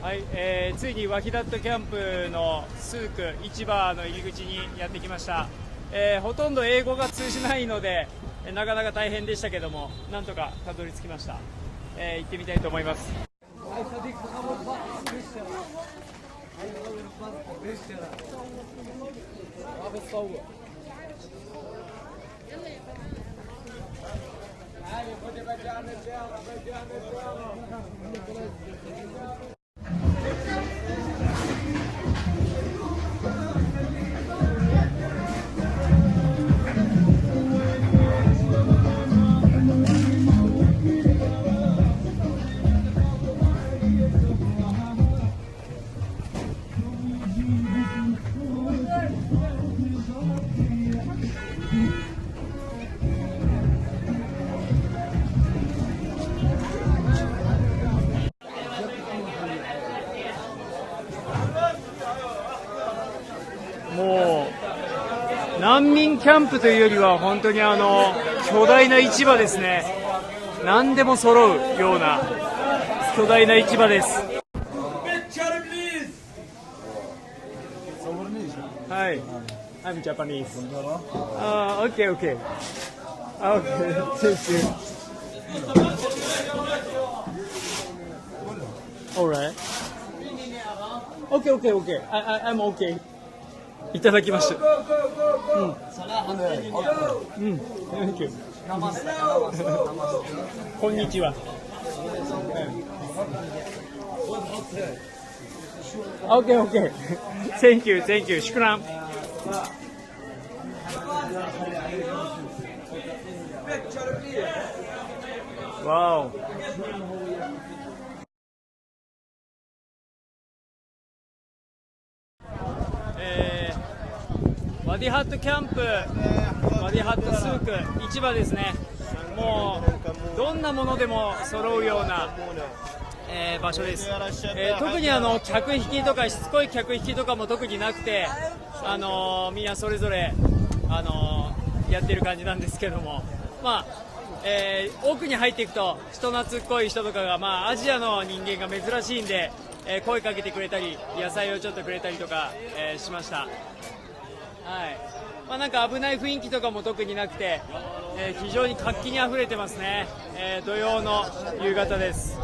はい、ついにワヒダットキャンプのスーク市場の入り口にやってきました。ほとんど英語が通じないのでなかなか大変でしたけども、なんとかたどり着きました。行ってみたいと思います。もう難民キャンプというよりは本当に巨大な市場ですね。何でも揃うような巨大な市場です。はい、I'm Japanese. Okay, okay. Okay, thank you. Alright. Okay, okay, okay. I'm okay. いただきました。Thank you. こんにちは。Okay, okay. Thank you, thank you. シュクラン。わお。ワディハットキャンプ、ワディハットスーク市場ですね。もうどんなものでも揃うような、場所です。特に客引きとかしつこい客引きとかも特になくて、みんなそれぞれ、やってる感じなんですけども、まあ奥に入っていくと人懐っこい人とかが、アジアの人間が珍しいんで、声かけてくれたり野菜をちょっとくれたりとか、しました。はい、なんか危ない雰囲気とかも特になくて、非常に活気にあふれてますね。土曜の夕方です。